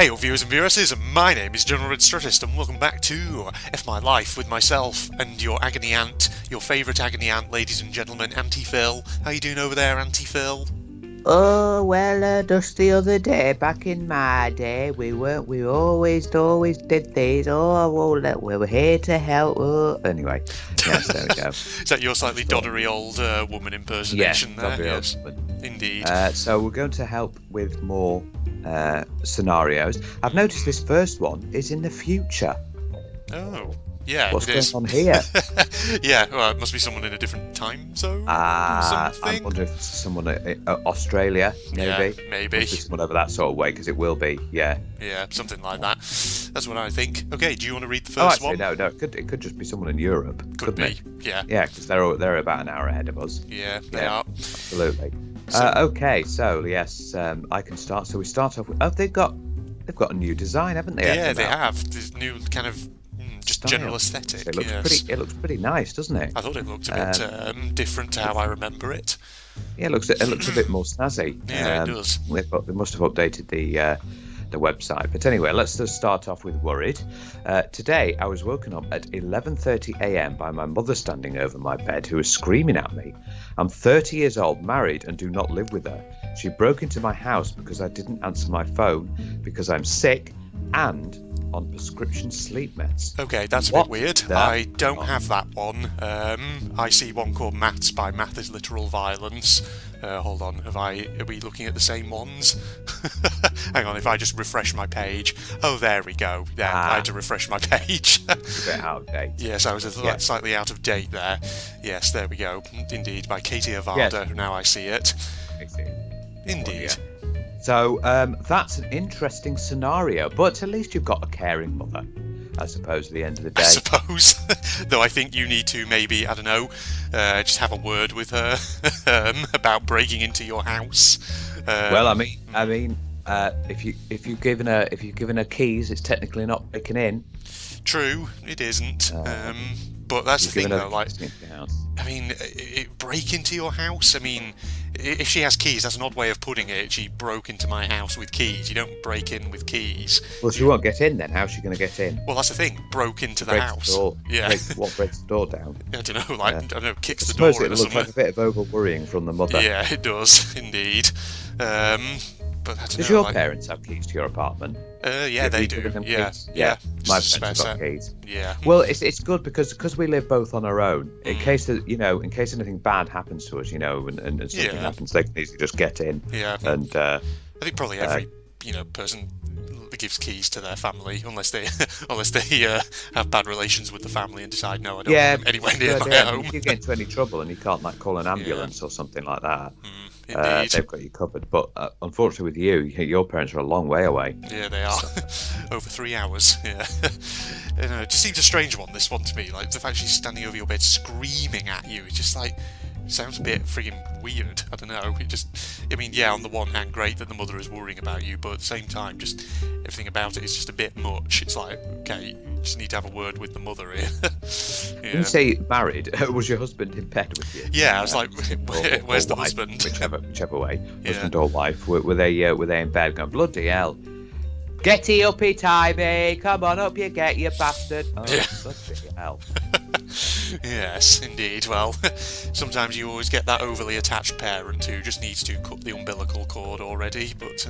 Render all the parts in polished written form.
Hey, all viewers and viewesses, my name is General Red Strategist, and welcome back to F My Life with myself and your agony aunt, your favourite agony aunt, ladies and gentlemen, Auntie Phil. How you doing over there, Auntie Phil? Oh, well, just the other day, back in my day, we always did these. Oh, well, we were here to help. Oh. Anyway, yes, there we go. Is that your slightly doddery old woman impersonation there? Yes, indeed. So we're going to help with more scenarios. I've noticed this first one is in the future. Oh. Yeah, what's it is. going on here? Yeah, well, it must be someone in a different time zone or something. I wonder if it's someone in Australia, maybe. Yeah, maybe. Must be someone over that sort of way, because it will be, yeah. Yeah, something like that. That's what I think. Okay, do you want to read the first one? No, it could just be someone in Europe. Could be, it? Yeah. Yeah, because they're about an hour ahead of us. Yeah, they are. Absolutely. Okay, so yes, I can start. So we start off with, they've got a new design, haven't they? Yeah, they have. This new kind of just general aesthetic. It looks pretty nice, doesn't it? I thought it looked a bit different to how I remember it. Yeah, it looks a bit more snazzy. Yeah, it does. They must have updated the website. But anyway, let's just start off with worried. Today, I was woken up at 11:30 a.m. by my mother standing over my bed, who was screaming at me. I'm 30 years old, married, and do not live with her. She broke into my house because I didn't answer my phone, because I'm sick and on prescription sleep meds. Okay, that's a bit weird. I don't have that one. I see one called Maths by Math is Literal Violence. Hold on, are we looking at the same ones? Hang on, if I just refresh my page. Oh, there we go. Yeah, I had to refresh my page. A bit out of date. Yes, I was slightly out of date there. Yes, there we go. Indeed, by Katie Avada. Yes. Now I see it. Indeed. So that's an interesting scenario, but at least you've got a caring mother, I suppose, at the end of the day. I suppose, though I think you need to maybe, I don't know, just have a word with her about breaking into your house. Well, I mean, if you've given her keys, it's technically not breaking in. True, it isn't. But that's the thing, though. Like, I mean, break into your house. I mean, if she has keys, that's an odd way of putting it. She broke into my house with keys. You don't break in with keys. Well, she won't get in then. How's she going to get in? Well, that's the thing. Broke into the house. The door. Yeah. Breaks the door down? I don't know. Like, I don't know. Kicks the door in or something. It looks like a bit of over worrying from the mother. Yeah, it does indeed. But I don't know. Does your parents have keys to your apartment? Yeah, they do. Yeah. My parents have got keys. Yeah. Well, it's good because we live both on our own. In case anything bad happens to us, and something happens, they can easily just get in. Yeah. And I think probably every person gives keys to their family, unless they have bad relations with the family and decide no, I don't want them anywhere near my home. If you get into any trouble and you can't call an ambulance or something like that. Indeed. They've got you covered, but unfortunately with your parents are a long way away. Yeah, they are. Over 3 hours. Yeah. It just seems a strange one, this one, to me. Like, the fact she's standing over your bed screaming at you, it's just like, sounds a bit frigging weird. I don't know. On the one hand, great that the mother is worrying about you, but at the same time, just everything about it is just a bit much. It's like, okay, you just need to have a word with the mother here. When you say married, was your husband in bed with you? Yeah, I was like, where's the husband? Whichever way, husband or wife. Were they in bed going, bloody hell? Getty uppy timey, come on up you get, you bastard. Oh, bloody hell. Yes, indeed. Well, sometimes you always get that overly attached parent who just needs to cut the umbilical cord already. But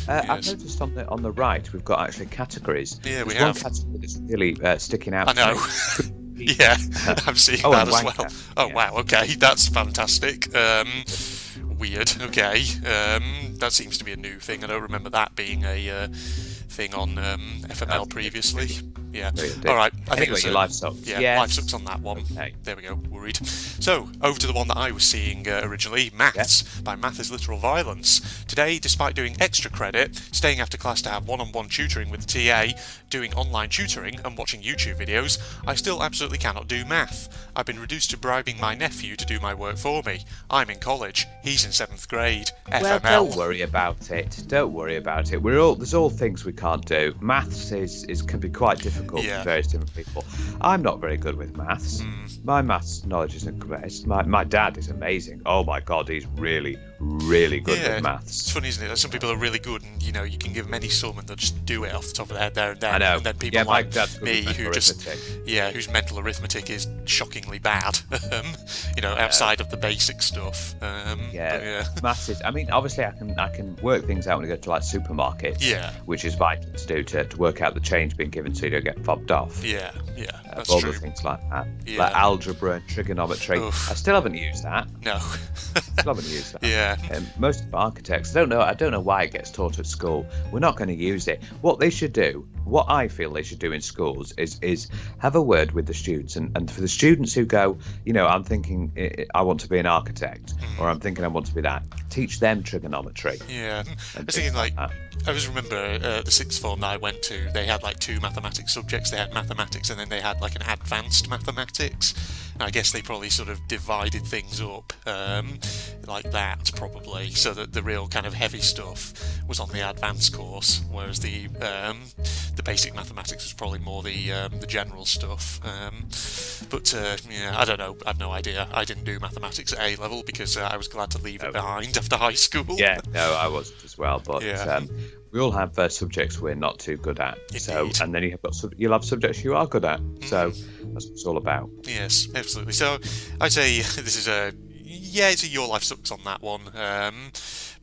I've noticed on the right we've got actually categories. Yeah, we have. have. One category that's really sticking out. I know. Yeah, I'm seeing that as well. Oh wow, okay, that's fantastic. Weird. Okay, that seems to be a new thing. I don't remember that being a thing on FML previously. Yeah. All right. I think it's your life sucks. Yeah, life sucks on that one. Okay. There we go. Worried. So over to the one that I was seeing originally, Maths by Math is Literal Violence. Today, despite doing extra credit, staying after class to have one-on-one tutoring with the TA, doing online tutoring and watching YouTube videos, I still absolutely cannot do math. I've been reduced to bribing my nephew to do my work for me. I'm in college. He's in 7th grade. FML. Well, don't worry about it. Don't worry about it. There's all things we can't do. Maths can be quite difficult difficult Yeah. for various different people. I'm not very good with maths. My maths knowledge isn't great. My dad is amazing. Oh my God, he's really, really good with It's maths. funny, isn't it? That some people are really good, and you can give them any sum and they'll just do it off the top of their head there and then. I know. And then people Yeah, my like dad's good me, with who mental just arithmetic. whose mental arithmetic is shockingly bad. Outside of the basic stuff. Maths is. I mean, obviously, I can work things out when I go to like supermarkets. Yeah. Which is vital to do to work out the change being given, so you don't get fobbed off. Yeah, that's all true. the things like that, Yeah. like algebra and trigonometry. Oof. I still haven't used that. No. Still haven't used that. Yeah. Most of architects, I don't know why it gets taught at school. We're not going to use it. What they should do, what I feel they should do in schools is have a word with the students, and for the students who go, I'm thinking I want to be an architect, or I'm thinking I want to be that, teach them trigonometry. Yeah, I was thinking I always remember the sixth form that I went to, they had like two mathematics subjects. They had mathematics and then they had like an advanced mathematics. And I guess they probably sort of divided things up like that, probably, so that the real kind of heavy stuff was on the advanced course, whereas the basic mathematics was probably more the general stuff. I don't know. I've no idea. I didn't do mathematics at A level because I was glad to leave it behind after high school. Yeah, no, I wasn't as well, but we all have subjects we're not too good at. Indeed. So, and then you'll have subjects you are good at. So that's what it's all about. Yes, absolutely. So I'd say this is it's a Your Life Sucks on that one.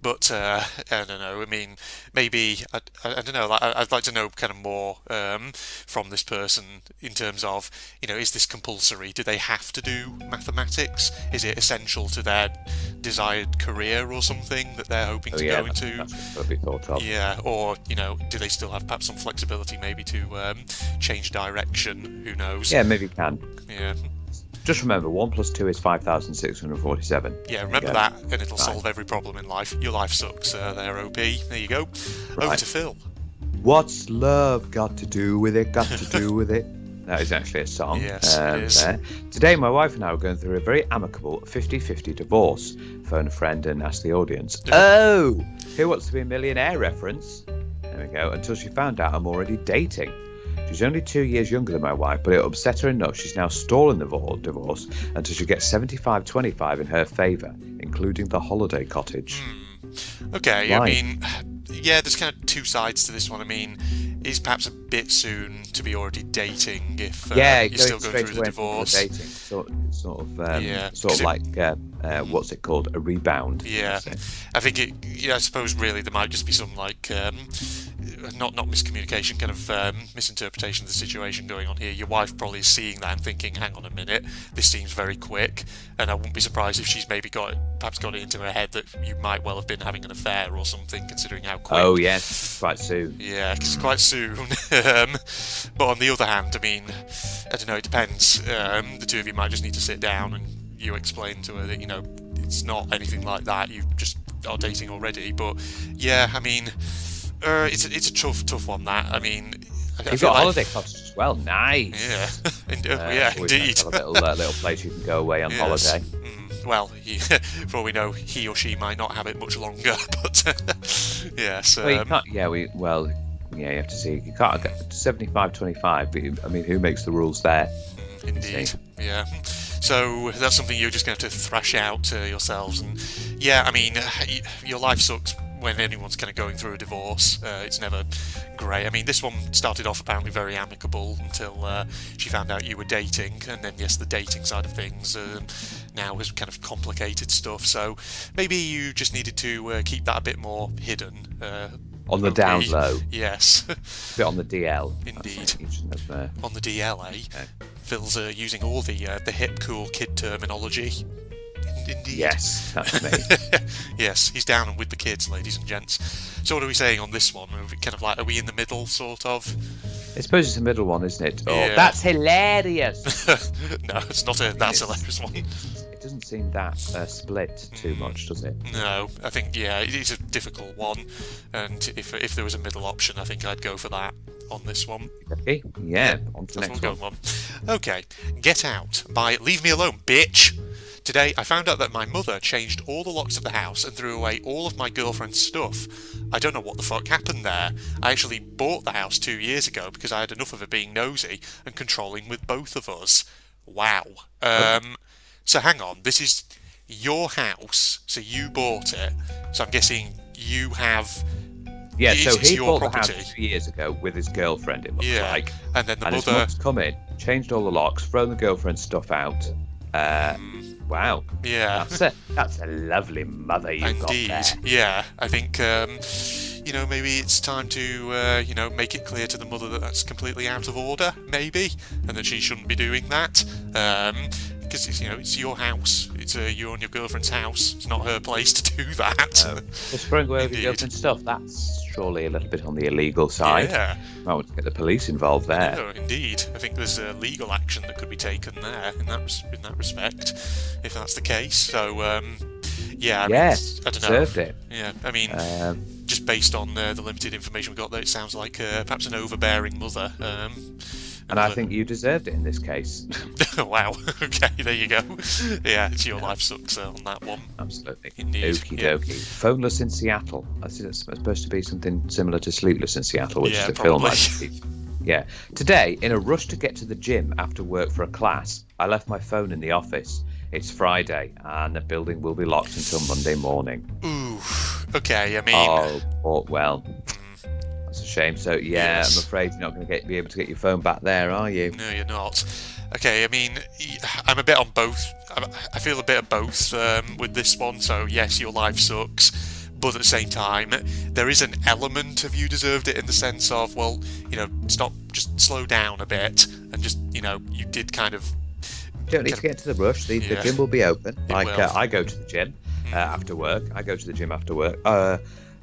But I don't know. I mean, maybe I don't know. I'd like to know kind of more from this person in terms of is this compulsory? Do they have to do mathematics? Is it essential to their desired career or something that they're hoping to go into? That's what's got to be thought of. Yeah, or do they still have perhaps some flexibility maybe to change direction? Who knows? Yeah, maybe you can. Yeah. Just remember, 1 + 2 is 5,647. Yeah, remember that, and it'll solve every problem in life. Your life sucks, there, OP. There you go. Right. Over to Phil. What's love got to do with it? Got to do with it? That is actually a song. Yes, it is. Today, my wife and I were going through a very amicable 50-50 divorce. Phone a friend and ask the audience. Oh, Who Wants to Be a Millionaire reference. There we go. Until she found out I'm already dating. She's only 2 years younger than my wife, but it upset her enough she's now stalling the divorce until she gets 75-25 in her favour, including the holiday cottage. Okay, Why? I mean, yeah, there's kind of two sides to this one. I mean, it's perhaps a bit soon to be already dating if you're still going through the divorce. Dating, sort of like what's it called? A rebound. Yeah, I think I suppose really there might just be some like not miscommunication, kind of misinterpretation of the situation going on here. Your wife probably is seeing that and thinking, hang on a minute, this seems very quick, and I wouldn't be surprised if she's maybe perhaps got it into her head that you might well have been having an affair or something, considering how quick. Oh yes, quite soon. Yeah, it's quite soon. But on the other hand, I mean, I don't know, it depends. The two of you might just need to sit down and you explain to her that, it's not anything like that, you just are dating already. But yeah, I mean, it's a tough one, that. I mean, you've got holiday costs as well. Nice. Yeah, indeed. Have a little place you can go away on holiday. Well, for all we know, he or she might not have it much longer. But yes. Well, you can't. Yeah, you have to see. You can't get 75-25. But I mean, who makes the rules there? Indeed. Yeah. So that's something you're just going to have to thrash out yourselves. And yeah, I mean, your life sucks when anyone's kind of going through a divorce. It's never great. I mean, this one started off apparently very amicable until she found out you were dating, and then yes, the dating side of things now has kind of complicated stuff. So maybe you just needed to keep that a bit more hidden. On the down low. Yes. A bit on the DL. Indeed. On the DL, eh? Okay. Phil's using all the hip, cool kid terminology. Indeed. Yes, that's me. Yes, he's down with the kids, ladies and gents. So what are we saying on this one? Are we in the middle, sort of? I suppose it's a middle one, isn't it? Yeah. Oh, that's hilarious. No, it's not a that's hilarious one. It doesn't seem that split too much, does it? No, I think, it is a difficult one. And if there was a middle option, I think I'd go for that on this one. Okay, yeah, on to the next one. Okay, Get Out by Leave Me Alone, Bitch. Today, I found out that my mother changed all the locks of the house and threw away all of my girlfriend's stuff. I don't know what the fuck happened there. I actually bought the house 2 years ago because I had enough of her being nosy and controlling with both of us. Wow. So hang on, this is your house, so you bought it. So I'm guessing you have... Yeah, so he your bought property. the house 2 years ago with his girlfriend, it looks Yeah, like. and then the his mother... mum's come in, changed all the locks, thrown the girlfriend's stuff out. Wow. Yeah. That's a lovely mother you've got Indeed. there. Yeah, I think, maybe it's time to, make it clear to the mother that that's completely out of order, maybe, and that she shouldn't be doing that. Because, it's your house. It's you and your girlfriend's house. It's not her place to do that. Just throwing away your girlfriend's stuff, that's surely a little bit on the illegal side. Yeah. I want to get the police involved there. No, indeed. I think there's legal action that could be taken there in that respect, if that's the case. So, I don't know. Deserved it. Yeah, I mean, just based on the limited information we got there, it sounds like perhaps an overbearing mother. And I think you deserved it in this case. Wow. Okay, there you go. Yeah, it's your life sucks on that one. Absolutely. Indeed. Okie dokie. Phoneless in Seattle. I think it's supposed to be something similar to Sleepless in Seattle, which is a film, I believe. Yeah. Today, in a rush to get to the gym after work for a class, I left my phone in the office. It's Friday, and the building will be locked until Monday morning. Ooh. Okay, I mean... well... That's a shame. So, yes. I'm afraid you're not going to be able to get your phone back there, are you? No, you're not. Okay, I mean, I'm a bit on both. I feel a bit of both with this one. So, yes, your life sucks. But at the same time, there is an element of you deserved it in the sense of, well, stop, just slow down a bit. And just, you did kind of... You don't need to get to the rush. The gym will be open. I go to the gym after work.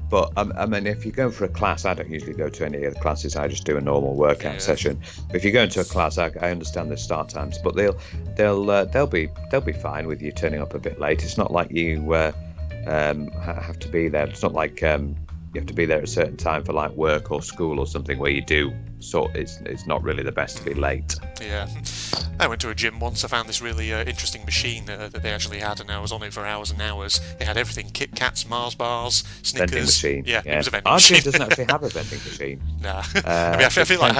But I mean, if you're going for a class, I don't usually go to any of the classes. I just do a normal workout session. But if you're going to a class, I understand the start times, but they'll be fine with you turning up a bit late. It's not like you have to be there. It's not like you have to be there at a certain time for like work or school or something where you do. So it's not really the best to be late. Yeah. I went to a gym once. I found this really interesting machine that they actually had, and I was on it for hours and hours. It had everything: Kit Kats, Mars bars, Snickers. Vending machine. Yeah, it was a vending Our machine. gym doesn't actually have a vending machine. Nah. I mean, I feel like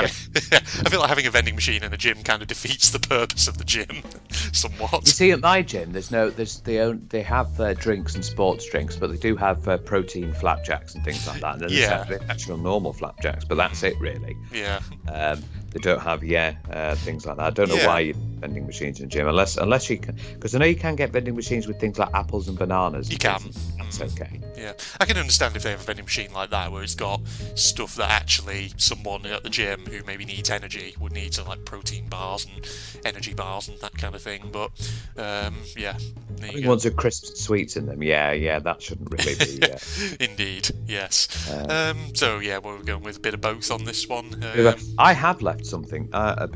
having a vending machine in a gym kind of defeats the purpose of the gym somewhat. You see, at my gym, they have drinks and sports drinks, but they do have protein flapjacks and things like that. And then there's actual normal flapjacks, but that's it really. Yeah. They don't have things like that. I don't know why you vending machines in the gym unless you can, because I know you can get vending machines with things like apples and bananas. You can. That's okay. Yeah, I can understand if they have a vending machine like that where it's got stuff that actually someone at the gym who maybe needs energy would need, so like protein bars and energy bars and that kind of thing. But ones with crisps sweets in them. Yeah, that shouldn't really be. Indeed, yes. We're going with a bit of both on this one. I have left something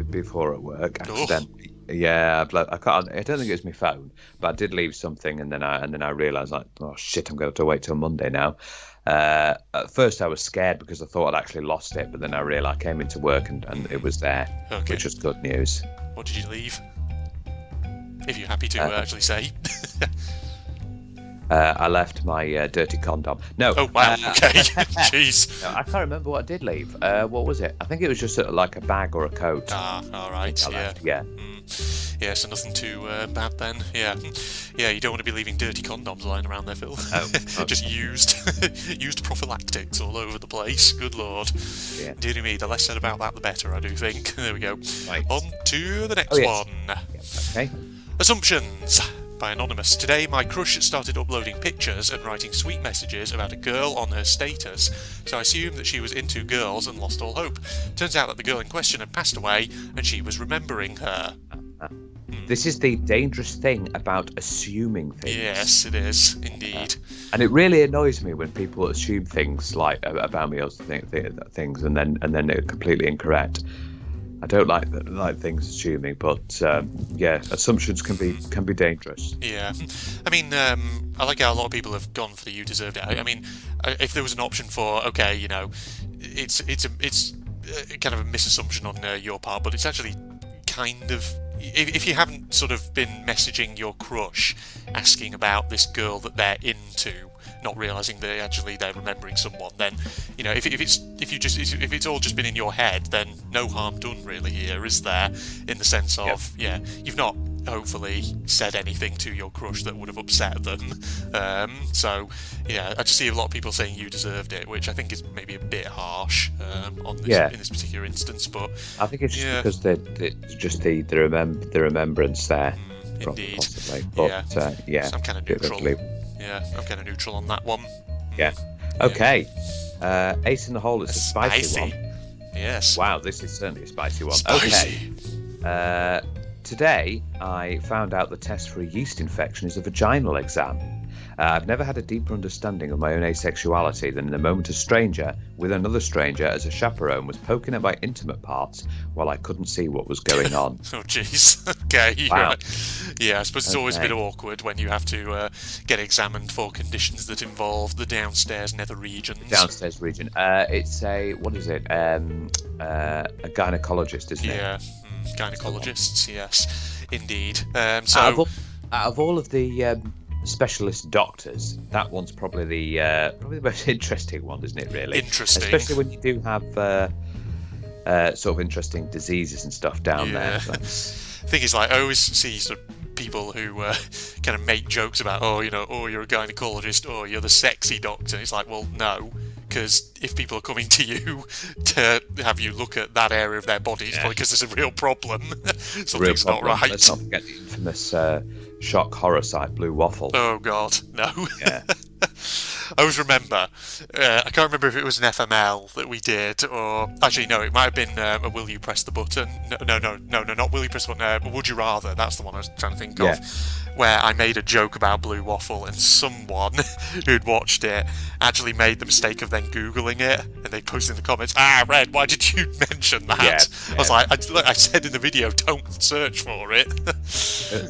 before at work accidentally. Yeah, I don't think it was my phone, but I did leave something, and then I realised, like, oh shit, I'm going to have to wait till Monday now. At first, I was scared because I thought I'd actually lost it, but then I realised I came into work and it was there, which was good news. What did you leave? If you're happy to actually say. I left my dirty condom. No. Oh, wow. Okay. Jeez. No, I can't remember what I did leave. What was it? I think it was just sort of like a bag or a coat. Ah, all right. Yeah. Yeah, so nothing too bad then. Yeah. Yeah, you don't want to be leaving dirty condoms lying around there, Phil. Oh, okay. Just used prophylactics all over the place. Good Lord. Yeah. Dear me, the less said about that, the better, I do think. There we go. Right. On to the next one. Yeah, okay. Assumptions. By Anonymous. Today, my crush started uploading pictures and writing sweet messages about a girl on her status, so I assumed that she was into girls and lost all hope. Turns out that the girl in question had passed away, and she was remembering her. This is the dangerous thing about assuming things. Yes, it is, indeed. And it really annoys me when people assume things like about me or things, and then they're completely incorrect. I don't like things assuming, but assumptions can be dangerous. Yeah, I mean, I like how a lot of people have gone for the "you deserved it." I mean, if there was an option for, okay, it's kind of a misassumption on your part, but it's actually kind of if you haven't sort of been messaging your crush asking about this girl that they're into, not realizing that actually they're remembering someone, then if it's all just been in your head, then no harm done really here, is there? In the sense of you've not hopefully said anything to your crush that would have upset them. So I just see a lot of people saying you deserved it, which I think is maybe a bit harsh in this particular instance. But I think it's just because it's just the remembrance there. Indeed. Possibly. But, so I'm kind of neutral. I'm kind of neutral on that one. Yeah. Okay. Ace in the hole is a spicy one. Yes. Wow, this is certainly a spicy one. Spicy. Okay. Today, I found out the test for a yeast infection is a vaginal exam. I've never had a deeper understanding of my own asexuality than in the moment a stranger, with another stranger as a chaperone, was poking at my intimate parts while I couldn't see what was going on. Oh, jeez. Okay. Wow. Right. Yeah, I suppose it's always a bit awkward when you have to get examined for conditions that involve the downstairs nether regions. Downstairs region. It's a, what is it? A gynecologist, isn't it? Yeah. Gynecologists, yes, indeed. Out of all of the specialist doctors, that one's probably the most interesting one, isn't it? Really interesting, especially when you do have sort of interesting diseases and stuff down there. The thing is, like, I always see sort of people who kind of make jokes about, you're a gynecologist, or you're the sexy doctor. It's like, well, no. Because if people are coming to you to have you look at that area of their body, it's probably because there's a real problem. Something's not right. Let's not forget the infamous shock horror site, Blue Waffle. Oh, God, no. Yeah. I always remember, I can't remember if it was an FML that we did, or actually no, it might have been a Will You Press the Button? No, not Will You Press the Button, Would You Rather, that's the one I was trying to think of, where I made a joke about Blue Waffle, and someone who'd watched it actually made the mistake of then Googling it, and they posted in the comments, Red, why did you mention that? Yeah. I was like, I said in the video, don't search for it.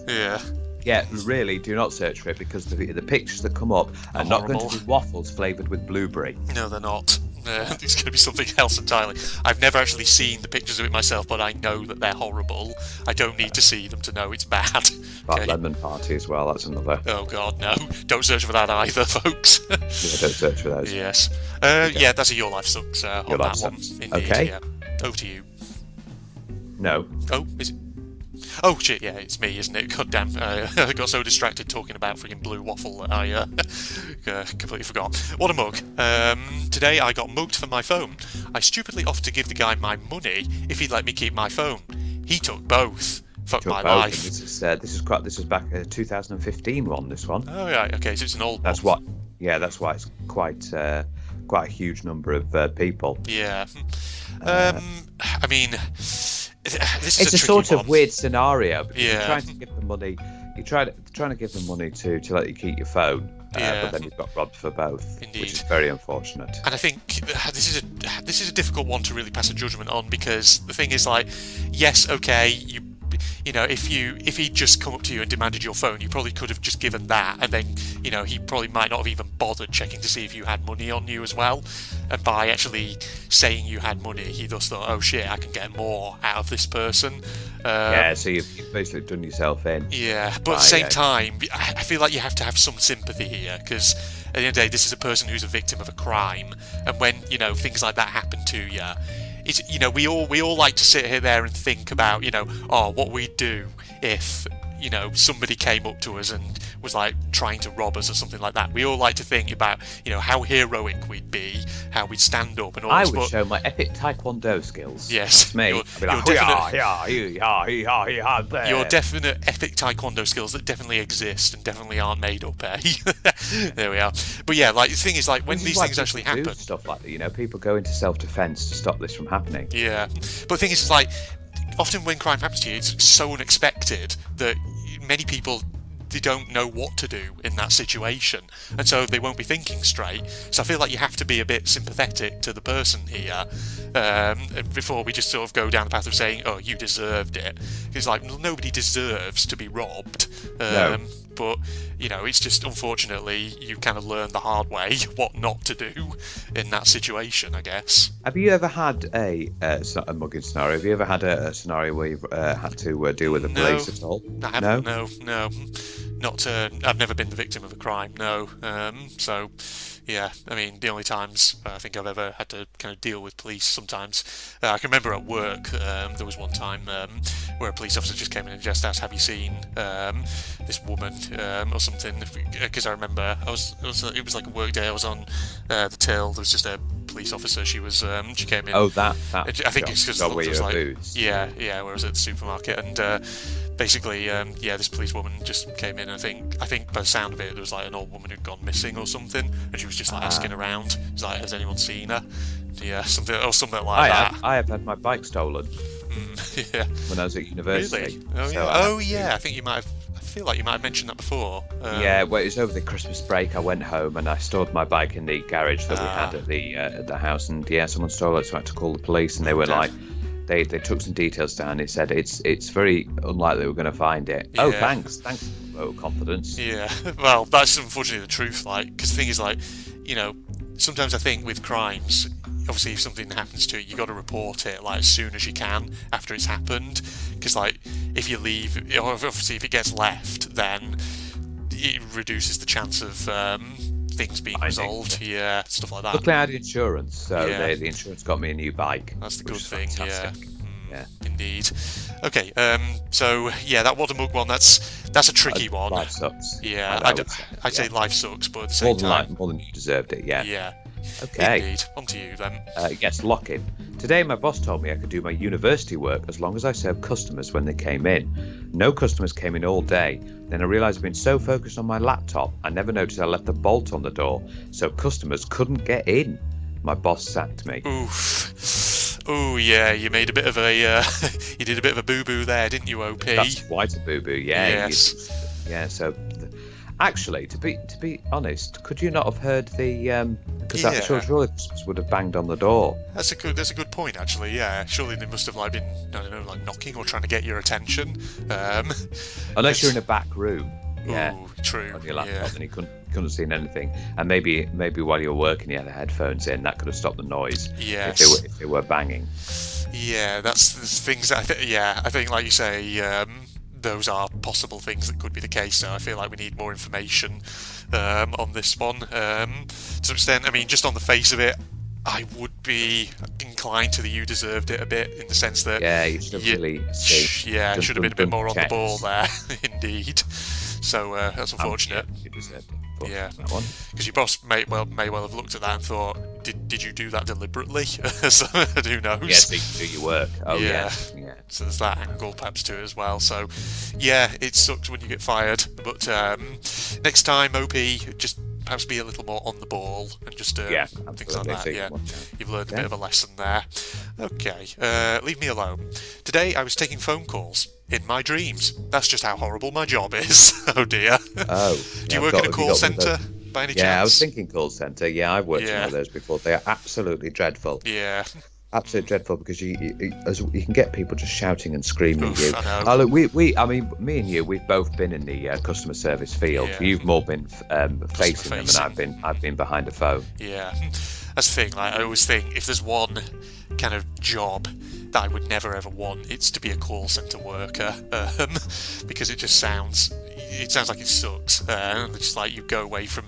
Yeah. Yeah, really, do not search for it, because the pictures that come up are not going to be waffles flavoured with blueberry. No, they're not. It's going to be something else entirely. I've never actually seen the pictures of it myself, but I know that they're horrible. I don't need to see them to know it's bad. That lemon party as well, that's another. Oh, God, no. Don't search for that either, folks. Yeah, don't search for those. Yes. Yeah, that's a Your Life Sucks on that one. Indeed, okay. Yeah. Over to you. No. Oh, is it? Oh shit, yeah, it's me, isn't it? God damn, I got so distracted talking about freaking Blue Waffle that I completely forgot. What a mug. Today I got mugged for my phone. I stupidly offered to give the guy my money if he'd let me keep my phone. He took both. Fuck my life. This is back 2015 one, this one. Oh, right, okay, so it's an old one. That's why it's quite a huge number of people. Yeah. I mean... It's a sort of weird scenario, because you're trying to give them money. You're trying to give them money to let you keep your phone, but then you've got robbed for both. Indeed. Which is very unfortunate. And I think this is a difficult one to really pass a judgment on, because the thing is, like, yes, okay, if he'd just come up to you and demanded your phone, you probably could have just given that, and then he probably might not have even bothered checking to see if you had money on you as well. And by actually saying you had money, he thus thought, oh shit, I can get more out of this person. So you've basically done yourself in. Yeah, but at the same time, I feel like you have to have some sympathy here, because at the end of the day, this is a person who's a victim of a crime, and when things like that happen to you, it's, we all like to sit here there and think about what we'd do if somebody came up to us and was like trying to rob us or something like that. We all like to think about how heroic we'd be, how we'd stand up and all. I would show my epic taekwondo skills. Yes, that's me. Your definite epic taekwondo skills that definitely exist and definitely aren't made up. There we are. But yeah, like the thing is, like when these things actually happen, stuff like that. People go into self-defense to stop this from happening. Yeah, but the thing is, like, often when crime happens to you, it's so unexpected that many people they don't know what to do in that situation, and so they won't be thinking straight. So I feel like you have to be a bit sympathetic to the person here before we just sort of go down the path of saying, oh, you deserved it. It's like, nobody deserves to be robbed. No. But, you know, it's just, unfortunately, you kind of learn the hard way what not to do in that situation, I guess. Have you ever had a mugging scenario? Have you ever had a scenario where you've had to deal with the police at all? I haven't, no. Not, I've never been the victim of a crime, no. So, yeah, I mean, the only times I think I've ever had to kind of deal with police sometimes, I can remember at work, there was one time where a police officer just came in and just asked, have you seen this woman or something? Because I remember it was like a work day, I was on the till, there was just a police officer, she came in. Oh, that I think it's because it was like, boots. yeah, where I was at the supermarket, and basically, this policewoman just came in. I think by the sound of it, there was like an old woman who'd gone missing or something, and she was just like asking around. It's like, has anyone seen her? Yeah, something like that. I have had my bike stolen. Yeah. When I was at university. Really? Oh, yeah. I think you might have. I feel like you might have mentioned that before. Yeah, well, it was over the Christmas break. I went home and I stored my bike in the garage that we had at the house, and someone stole it, so I had to call the police, and they were like. They took some details down. They said it's very unlikely we're going to find it. Yeah. Oh, thanks for the vote of confidence. Yeah, well, that's unfortunately the truth. Like, because the thing is, like, you know, sometimes I think with crimes, obviously, if something happens to it, you got to report it like as soon as you can after it's happened. Because like, if you leave, or obviously if it gets left, then it reduces the chance of things being resolved. Yeah, stuff like that. Luckily, I had insurance, so the insurance got me a new bike. That's the good thing. Fantastic. Yeah, indeed. Okay, so yeah, that water mug one, that's a tricky one. Life sucks. Yeah, I'd say life sucks, but at the same time, more than you deserved it. Yeah. Yeah. Okay. Indeed. On to you then. Yes, lock-in. Today, my boss told me I could do my university work as long as I served customers when they came in. No customers came in all day. Then I realised I'd been so focused on my laptop, I never noticed I left the bolt on the door, so customers couldn't get in. My boss sacked me. Oof. Oh yeah, you made a bit of a you did a bit of a boo-boo there, didn't you, OP? That's quite a boo-boo, yeah. Yes. So actually, to be honest, could you not have heard the because that surely would have banged on the door. That's a good point, actually. Yeah, surely they must have like been, I don't know, like knocking or trying to get your attention. Unless you're in a back room. Yeah, ooh, true. On your laptop, and you couldn't have seen anything. And maybe while you're working, you had the headphones in. That could have stopped the noise. Yes. If they were banging. Yeah, that's the things that I think, like you say, those are possible things that could be the case. So I feel like we need more information on this one. To some extent, I mean, just on the face of it, I would be inclined to the you deserved it a bit, in the sense that you should have really should have been a bit more on the ball there. Indeed. So that's unfortunate. You deserved it. Yeah, because your boss may well have looked at that and thought, did you do that deliberately? So, who knows? Yes, you can do your work. Oh yeah. So there's that angle perhaps to it as well. So yeah, it sucks when you get fired, but next time, OP, just perhaps be a little more on the ball and just things like that. Yeah, you've learned a bit of a lesson there. Okay, leave me alone. Today I was taking phone calls in my dreams. That's just how horrible my job is. Oh dear. Oh. Do you work in a call centre by any chance? Yeah, I was thinking call centre. Yeah, I've worked in one of those before. They are absolutely dreadful. Yeah. Absolutely dreadful, because you can get people just shouting and screaming at you. I know. Look, I mean, me and you, we've both been in the customer service field. Yeah. You've more been facing them, and I've been behind a phone. Yeah, that's the thing. Like, I always think if there's one kind of job that I would never ever want, it's to be a call centre worker, because it sounds like it sucks. It's just like you go away from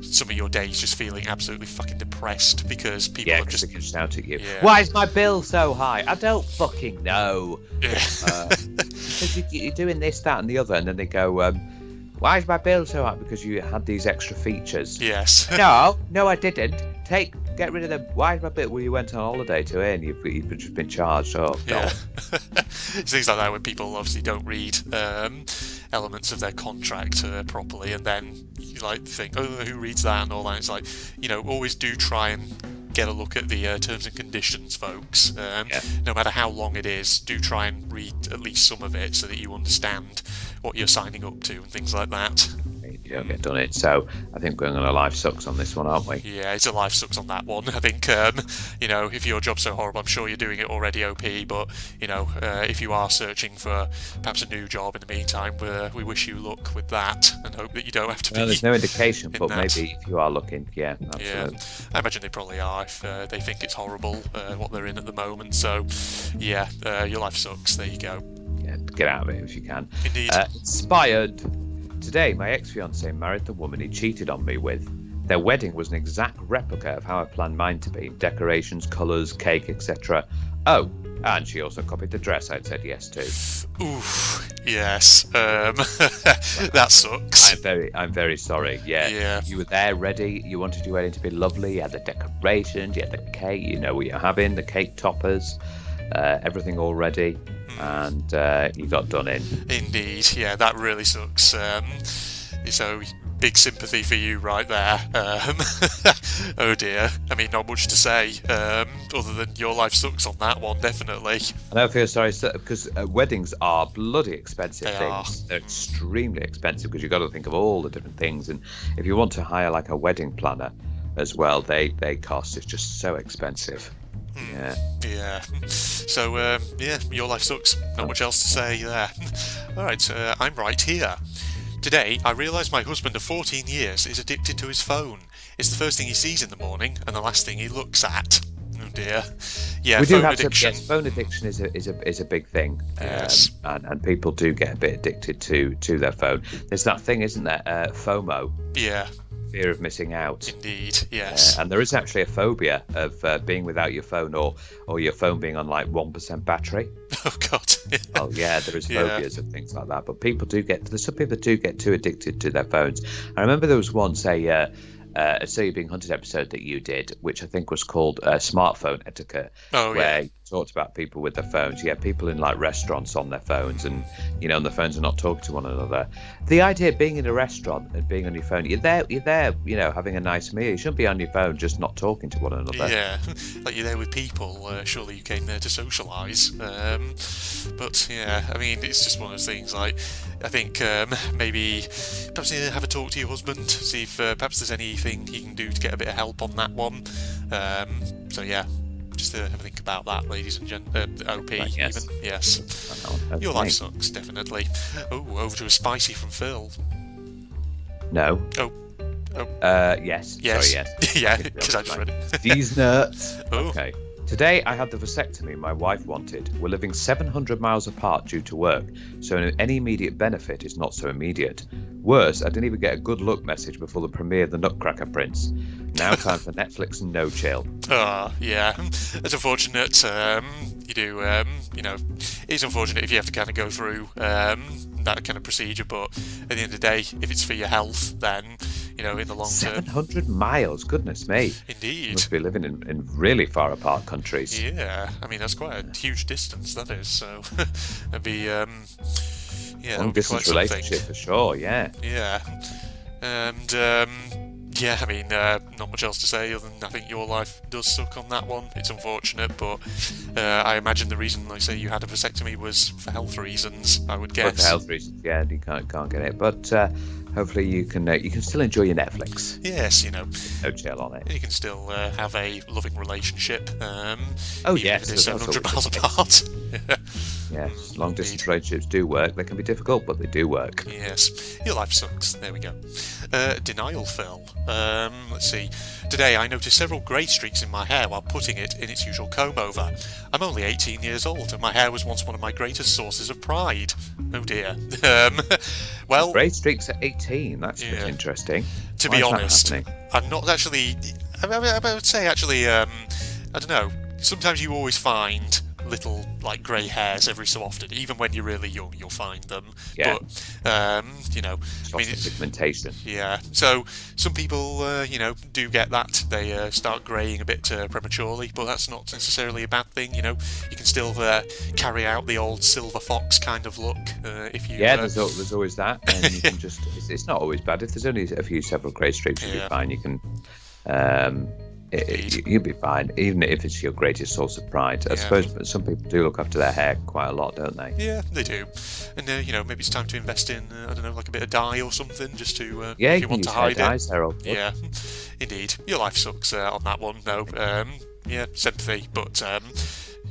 some of your days just feeling absolutely fucking depressed because people have just shout at you. Yeah. Why is my bill so high? I don't fucking know. Yeah. Because you're doing this, that, and the other, and then they go, why is my bill so high? Because you had these extra features. Yes. No, I didn't. Get rid of them. Why is my bill? Well, you went on holiday to here and you've just been charged. Oh, yeah. Things like that, when people obviously don't read elements of their contract properly, and then you like think, oh, who reads that and all that. It's like, always do try and get a look at the terms and conditions, folks. No matter how long it is, do try and read at least some of it so that you understand what you're signing up to and things like that. You don't get done it. So I think we're going to life sucks on this one, aren't we? Yeah, it's a life sucks on that one. I think, if your job's so horrible, I'm sure you're doing it already, OP, but, if you are searching for perhaps a new job in the meantime, we wish you luck with that and hope that you don't have to be. Well, there's no indication, but that. Maybe if you are looking, yeah, absolutely. Yeah, I imagine they probably are if they think it's horrible what they're in at the moment. So, yeah, your life sucks. There you go. Yeah, get out of it if you can. Indeed. Inspired. Today, my ex-fiancé married the woman he cheated on me with. Their wedding was an exact replica of how I planned mine to be. Decorations, colours, cake, etc. Oh, and she also copied the dress I'd said yes to. Oof, yes. That sucks. I'm very sorry. Yeah. You were there, ready. You wanted your wedding to be lovely. You had the decorations, you had the cake. You know what you're having, the cake toppers, everything all ready. And you got done in. Indeed, yeah, that really sucks. So big sympathy for you right there. Oh dear. I mean, not much to say other than your life sucks on that one, definitely. I don't feel sorry because weddings are bloody expensive They things. are. They're extremely expensive because you've got to think of all the different things. And if you want to hire like a wedding planner as well, they cost. It's just so expensive. Yeah. So, your life sucks. Not much else to say there. Alright, I'm right here. Today, I realised my husband of 14 years is addicted to his phone. It's the first thing he sees in the morning and the last thing he looks at. Oh dear. Yeah, we phone do have addiction. yes, phone addiction is a big thing. Yes. And people do get a bit addicted to their phone. There's that thing, isn't there? FOMO. Yeah. Fear of missing out. Indeed, yes. And there is actually a phobia of being without your phone or your phone being on like 1% battery. Oh God. Oh yeah, there is phobias of things like that. But there's some people that do get too addicted to their phones. I remember there was once a So You're Being Hunted episode that you did, which I think was called Smartphone Etiquette, where you talked about people with their phones. Yeah, people in like restaurants on their phones and, and the phones are not talking to one another. The idea of being in a restaurant and being on your phone, you're there, having a nice meal. You shouldn't be on your phone just not talking to one another. Yeah, like you're there with people. Surely you came there to socialise. But yeah, I mean, it's just one of those things. Like, I think maybe perhaps have a talk to your husband, see if perhaps there's anything he can do to get a bit of help on that one. So yeah, just have a think about that, ladies and OP. Right, yes. Even yes, Okay. Your life sucks, definitely. Oh, over to a spicy from Phil. No. Oh. Yes. Yes. Sorry, yes. Yeah, because I just read it. These nuts. Oh. Okay. Today I had the vasectomy my wife wanted. We're living 700 miles apart due to work, so any immediate benefit is not so immediate. Worse, I didn't even get a good luck message before the premiere of The Nutcracker Prince. Now time for Netflix and no chill. Yeah. It's unfortunate. You do, it's unfortunate if you have to kind of go through that kind of procedure, but at the end of the day, if it's for your health, then, in the long term. 700 miles, goodness me. Indeed. You must be living in really far apart countries. Yeah, I mean, that's quite a huge distance, that is, so that'd be, Long distance relationship for sure, yeah. Yeah. And, I mean, not much else to say other than I think your life does suck on that one. It's unfortunate, but I imagine the reason, like I say, you had a vasectomy was for health reasons, I would guess. For health reasons, yeah, you can't get it. But hopefully you can still enjoy your Netflix. Yes, No chill on it. You can still have a loving relationship. Oh, even yes. if it is 700 miles apart. Yes, long distance relationships do work. They can be difficult, but they do work. Yes, your life sucks. There we go. Denial, Phil. Let's see. Today I noticed several grey streaks in my hair while putting it in its usual comb over. I'm only 18 years old, and my hair was once one of my greatest sources of pride. Oh dear. Well, grey streaks at 18. That's interesting. To Why be is that honest, happening? I'm not actually. I would say actually. I don't know. Sometimes you always find little like grey hairs every so often. Even when you're really young, you'll find them. Yeah. But I mean, it's pigmentation. Yeah. So some people, do get that. They start greying a bit prematurely, but that's not necessarily a bad thing. You can still carry out the old silver fox kind of look if you. Yeah, there's always that, and you can just. It's not always bad if there's only several grey streaks. You'll be fine. You can. You'll be fine, even if it's your greatest source of pride. I suppose some people do look after their hair quite a lot, don't they? Yeah, they do. And maybe it's time to invest in I don't know, like a bit of dye or something, just to yeah, if you want to hide dyes, it. Yeah, indeed. Your life sucks on that one. No, yeah, sympathy, but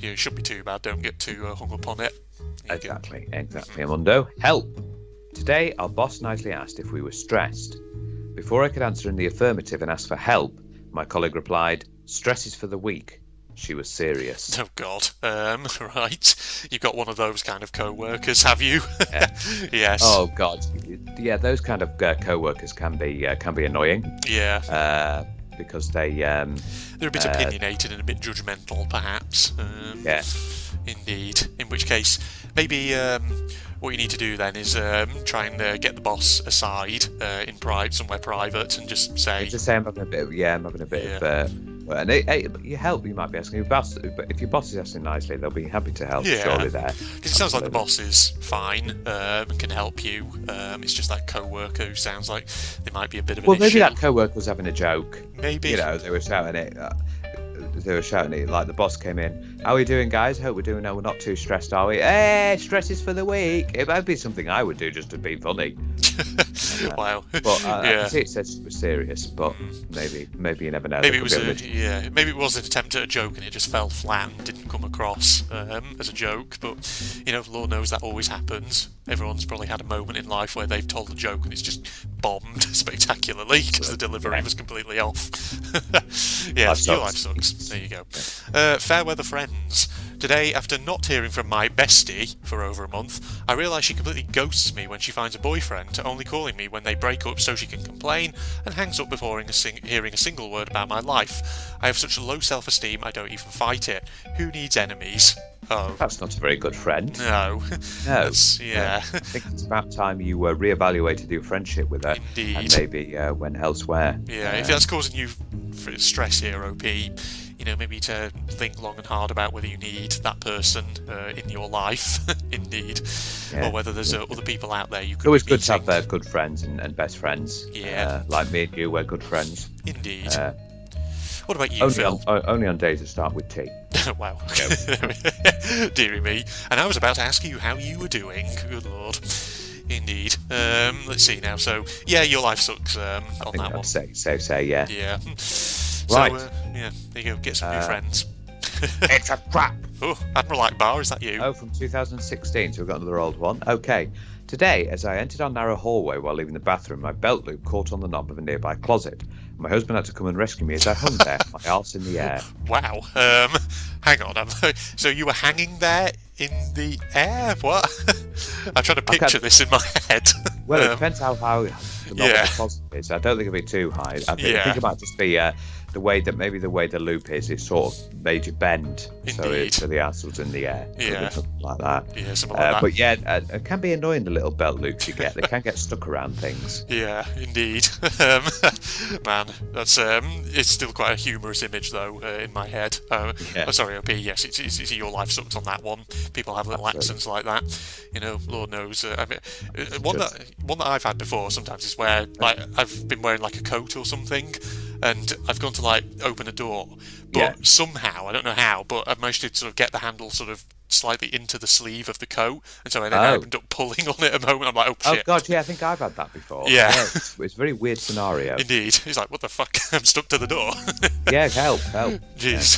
it shouldn't be too bad. Don't get too hung up on it. Exactly, Amundo. Help! Today, our boss nicely asked if we were stressed. Before I could answer in the affirmative and ask for help, my colleague replied, "Stress is for the weak." She was serious. Oh God! Right, you've got one of those kind of co-workers, have you? Yeah. Yes. Oh God, yeah, those kind of co-workers can be annoying. Yeah. Because they're a bit opinionated and a bit judgmental, perhaps. Yeah. Indeed. In which case, maybe what you need to do then is try and get the boss aside in somewhere private, and just say, I'm having a bit of. And you help. You might be asking your boss, but if your boss is asking nicely, they'll be happy to help. Yeah. Surely there. Because it sounds like the boss is fine and can help you. It's just that co-worker who sounds like they might be a bit of an issue. Well, maybe that co-worker was having a joke. Maybe. They were shouting it. Like the boss came in. How are we doing, guys? Hope we're doing. No, we're not too stressed, are we? Hey, stress is for the weak. It might be something I would do just to be funny. Wow. But I can see it says it was serious, but maybe you never know. Maybe it was maybe it was an attempt at a joke and it just fell flat and didn't come across as a joke. But Lord knows that always happens. Everyone's probably had a moment in life where they've told a joke and it's just bombed spectacularly because the delivery was completely off. Yes, your life sucks. There you go. Fair weather friends. Today, after not hearing from my bestie for over a month, I realise she completely ghosts me when she finds a boyfriend, only calling me when they break up so she can complain, and hangs up before hearing a single word about my life. I have such low self-esteem I don't even fight it. Who needs enemies? Oh. That's not a very good friend. No. Yeah. I think it's about time you reevaluated your friendship with her. Indeed. And maybe went elsewhere. Yeah, if that's causing you stress here, OP, maybe to think long and hard about whether you need that person in your life, indeed, or whether there's other people out there you could. It's always good to have good friends and best friends. Yeah, like me and you, we're good friends. Indeed. What about you, Phil? Only on days that start with T. Wow. Dearie me. And I was about to ask you how you were doing. Good Lord. Indeed. Let's see now. So, yeah, your life sucks on that one. Say, yeah. Yeah. Right. So, there you go. Get some new friends. It's a trap. Oh, Admiral Akbar, is that you? Oh, from 2016, so we've got another old one. Okay. Today, as I entered our narrow hallway while leaving the bathroom, my belt loop caught on the knob of a nearby closet. My husband had to come and rescue me as I hung there, my arse in the air. Wow. Hang on. So you were hanging there in the air? What? I'm trying to picture this in my head. Well, it depends how high the knob of the closet is. I don't think it'll be too high. I think it might just be the way the loop is sort of made you bend. Indeed. So the arse was in the air. Yeah. Something like that. Yeah, something like that. But yeah, it can be annoying, the little belt loops you get. They can get stuck around things. Yeah, indeed. Man, that's it's still quite a humorous image though in my head. Oh, sorry, OP. Yes, it's your life sucks on that one. People have little accents like that. Lord knows. One that I've had before sometimes is where I've been wearing like a coat or something, and I've gone to open a door, but somehow I don't know how, but I've managed to sort of get the handle sort of slightly into the sleeve of the coat, and so I then ended up pulling on it a moment. I'm like, oh shit. Oh god, yeah, I think I've had that before. Yeah. It's a very weird scenario. Indeed. He's like, what the fuck? I'm stuck to the door. Yeah, help. Jeez.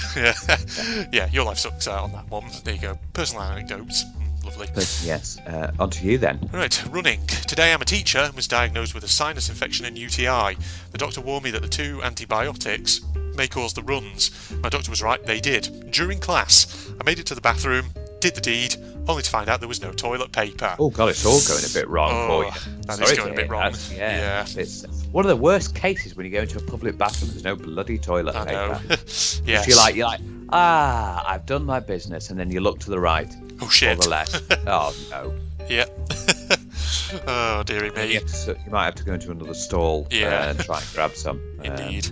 Yeah, your life sucks on that one. There you go. Personal anecdotes. Lovely. Yes. On to you then. Right, running. Today I'm a teacher and was diagnosed with a sinus infection and UTI. The doctor warned me that the 2 antibiotics may cause the runs. My doctor was right, they did. During class, I made it to the bathroom, did the deed, only to find out there was no toilet paper. Oh god, it's all going a bit wrong for you. That is going a bit wrong. Yeah. It's one of the worst cases when you go into a public bathroom and there's no bloody toilet paper. I know. Yes. You're like, I've done my business, and then you look to the right. Oh shit. Or the left. Oh no. Yeah. Oh dearie me. You might have to go into another stall and try and grab some. Indeed.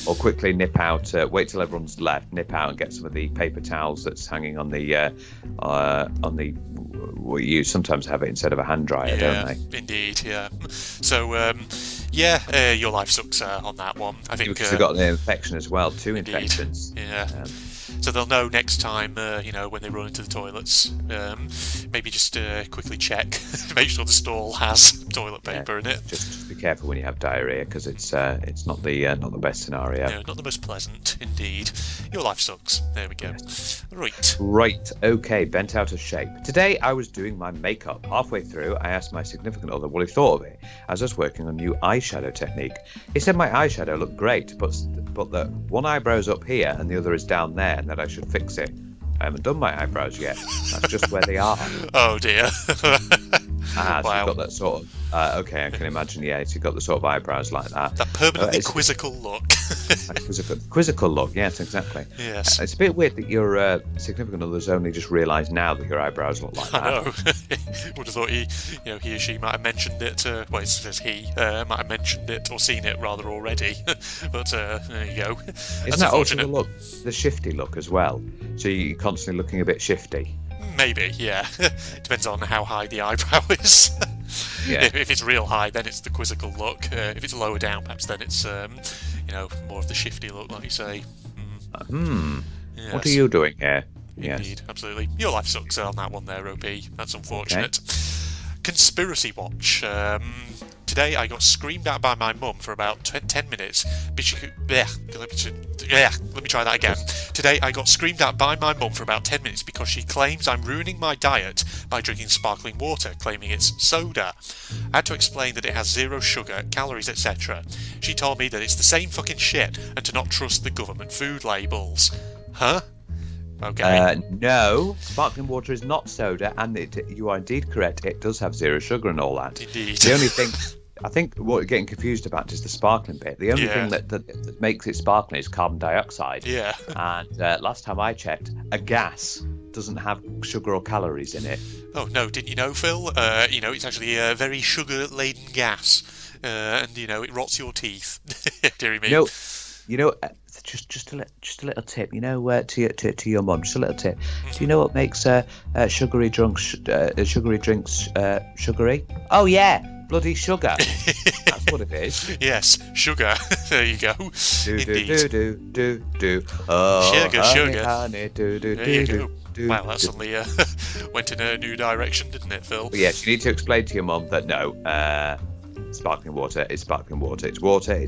Or quickly nip out, wait till everyone's left, nip out and get some of the paper towels that's hanging on the well, you sometimes have it instead of a hand dryer, don't they? Indeed, yeah. So, Yeah, your life sucks on that one. I think Because they've got an infection as well, two indeed. infections. Yeah. So they'll know next time, when they run into the toilets. Maybe just quickly check, make sure the stall has toilet paper in it. Just be careful when you have diarrhea, because it's not the best scenario. No, not the most pleasant, indeed. Your life sucks. There we go. Yes. Right. Okay, bent out of shape. Today I was doing my makeup. Halfway through, I asked my significant other what he thought of it, as I was working on a new eyeshadow technique. He said my eyeshadow looked great, but that one eyebrow's up here and the other is down there, and that I should fix it. I haven't done my eyebrows yet. That's just where they are. Oh dear. So Wow. you've got that sort of... okay, I can imagine, yeah, so you've got the sort of eyebrows like that. That permanently quizzical look. Quizzical look, yes, exactly. Yes. It's a bit weird that your significant other's only just realised now that your eyebrows look like that. I know. Would have thought he or she might have mentioned it. Well, it says he might have mentioned it or seen it rather already. But there you go. Isn't that also the look, the shifty look as well? So you're constantly looking a bit shifty. Maybe, yeah. Depends on how high the eyebrow is. Yeah. If it's real high, then it's the quizzical look. If it's lower down, perhaps then it's more of the shifty look, like you say. Yes. What are you doing here? Indeed, Yes. absolutely. Your life sucks on that one there, OP. That's unfortunate. Okay. Conspiracy watch. Today I got screamed at by my mum for about 10 minutes. Let me try that again. Today I got screamed at by my mum for about 10 minutes because she claims I'm ruining my diet by drinking sparkling water, claiming it's soda. I had to explain that it has 0 sugar, calories, etc. She told me that it's the same fucking shit and to not trust the government food labels. Huh? Okay. No, sparkling water is not soda, and you are indeed correct. It does have 0 sugar and all that. Indeed. The only thing, I think, what you're getting confused about is the sparkling bit. The only thing that makes it sparkling is carbon dioxide. Yeah. And last time I checked, a gas doesn't have sugar or calories in it. Oh no, didn't you know, Phil? It's actually a very sugar-laden gas, and it rots your teeth. Deary me. Just a little tip. To your mum, just a little tip. Do you know what makes sugary drinks sugary? Oh yeah, bloody sugar. That's what it is. Yes, sugar. There you go. Do. Oh, Sugar. honey, do. There you go. Wow, that suddenly went in a new direction, didn't it, Phil? But yes, you need to explain to your mum that no, sparkling water is sparkling water. It's water.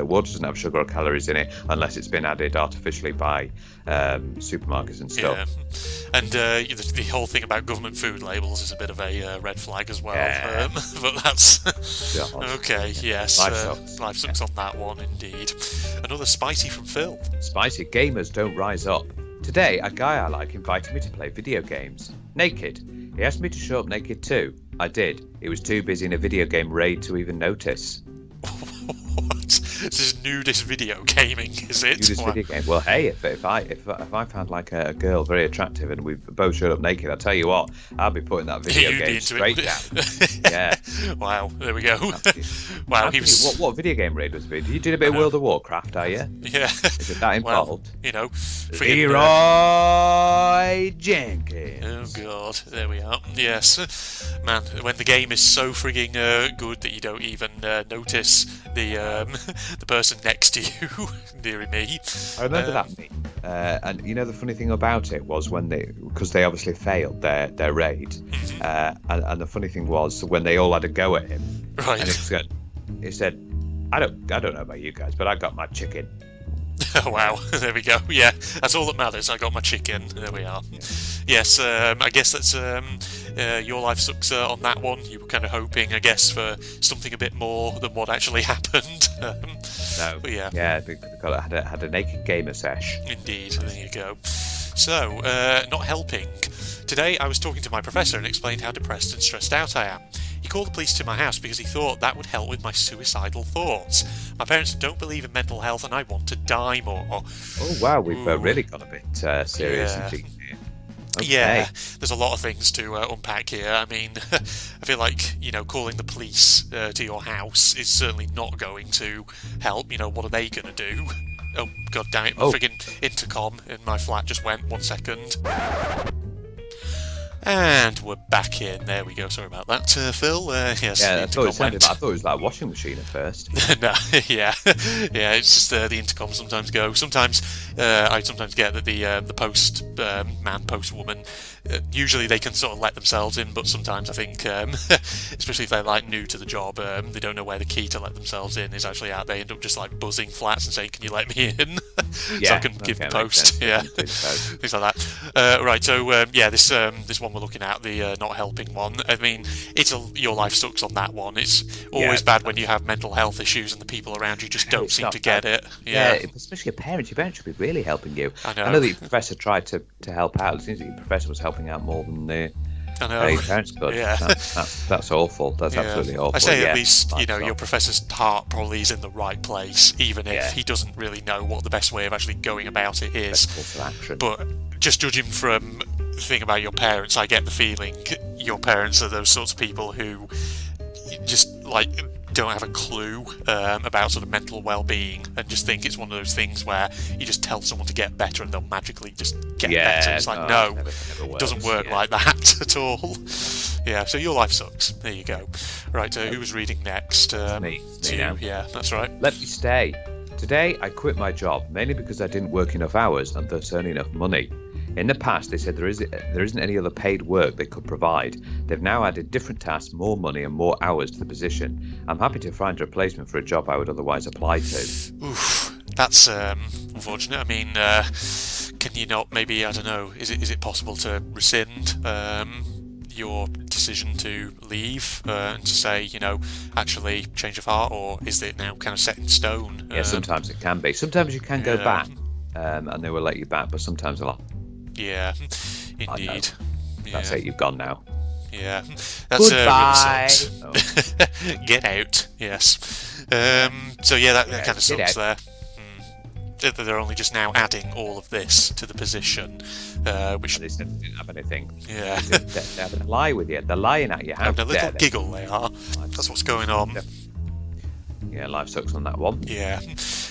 Water doesn't have sugar or calories in it unless it's been added artificially by supermarkets and stuff. Yeah. And the whole thing about government food labels is a bit of a red flag as well. Yeah. But that's... okay, yes. Life sucks on that one, indeed. Another spicy from Phil. Spicy gamers don't rise up. Today, a guy I like invited me to play video games. Naked. He asked me to show up naked too. I did. He was too busy in a video game raid to even notice. What? This is nudist video gaming, is it? Nudist video game. Well, hey, if I found like a girl very attractive and we both showed up naked, I'll tell you what, I'll be putting that video You'd be game into straight it. down. Yeah. Wow. There we go. Wow. He was. What video game raid was it? You did a bit of World of Warcraft, are you? Yeah. Is it that involved? Leroy Jenkins. Oh god, there we are. Yes, man. When the game is so frigging good that you don't even notice the person next to you, dearie me. I remember that meme. And the funny thing about it was because they obviously failed their raid, and the funny thing was when they all had a go at him, right? And he said, I don't know about you guys, but I got my chicken. Oh, wow, there we go. Yeah, that's all that matters. I got my chicken. There we are. Yeah. Yes, I guess that's your life sucks on that one. You were kind of hoping, I guess, for something a bit more than what actually happened. No. But yeah. Yeah, they had a naked gamer sesh. Indeed, there you go. So, not helping. Today I was talking to my professor and explained how depressed and stressed out I am. He called the police to my house because he thought that would help with my suicidal thoughts. My parents don't believe in mental health and I want to die more. Oh wow, we've really got a bit serious and deep here. Okay. Yeah, there's a lot of things to unpack here. I mean, I feel like, calling the police to your house is certainly not going to help. What are they going to do? Oh, god damn it, my friggin' intercom in my flat just went. 1 second. And we're back in. There we go. Sorry about that, Phil. Yes. Yeah, I thought intercom it was like a washing machine at first. No, yeah. It's just the intercom sometimes go. Sometimes I sometimes get that the post man, post woman. Usually they can sort of let themselves in, but sometimes I think, especially if they're like new to the job, they don't know where the key to let themselves in is actually at. They end up just like buzzing flats and saying, "Can you let me in?" So I can give the post. Yeah, things like that. Right. So this one we're looking at, the not helping one. I mean, your life sucks on that one. It's always bad when you have mental health issues and the people around you just don't seem to get it. Yeah, especially your parents. Your parents should be really helping you. I know that your professor tried to help out. It seems that your professor was helping out more than your parents could. Yeah. That's awful. That's absolutely awful. I say at least your professor's heart probably is in the right place, even if he doesn't really know what the best way of actually going about it is. But just judging from the thing about your parents, I get the feeling your parents are those sorts of people who just like don't have a clue about sort of mental well-being and just think it's one of those things where you just tell someone to get better and they'll magically just get better. It's like, no, it doesn't work like that at all. Yeah, so your life sucks. There you go. Right, who was reading next? Me now. Yeah, that's right. Let me stay. Today I quit my job, mainly because I didn't work enough hours and thus earn enough money. In the past, they said there isn't any other paid work they could provide. They've now added different tasks, more money and more hours to the position. I'm happy to find a replacement for a job I would otherwise apply to. Oof, that's unfortunate. I mean, can you not maybe, I don't know, is it possible to rescind your decision to leave and to say, actually change of heart, or is it now kind of set in stone? Yeah, sometimes it can be. Sometimes you can go back and they will let you back, but sometimes they'll. Yeah, indeed. That's it, you've gone now. Yeah, that's goodbye. Really sucks. Get out. Yes. So that kind of sucks there. They're only just now adding all of this to the position, which they said they didn't have anything. Yeah, they're having a lie with you. They're lying at you. Having a little giggle, they are. That's what's going on. Yeah, life sucks on that one. Yeah.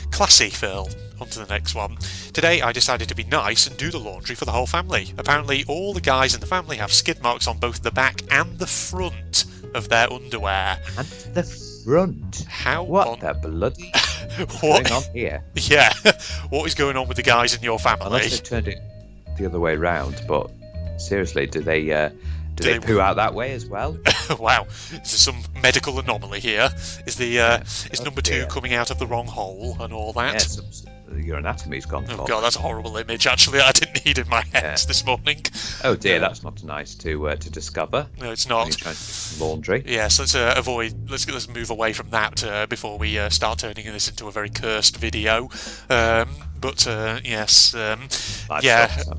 Classy, Phil. On to the next one. Today I decided to be nice and do the laundry for the whole family. Apparently all the guys in the family have skid marks on both the back and the front of their underwear. And the front? What the bloody what's going on here? Yeah. What is going on with the guys in your family? Unless they turned it the other way round, but seriously, do they poo out that way as well? Wow, is there some medical anomaly here? Is is number two coming out of the wrong hole and all that? Yes, your anatomy's gone. Oh god, that's a horrible image. Actually, I didn't need in my head this morning. Oh dear, that's not nice to discover. No, it's not. When you're trying to do laundry. Yes, let's avoid. Let's move away from that before we start turning this into a very cursed video. Yes,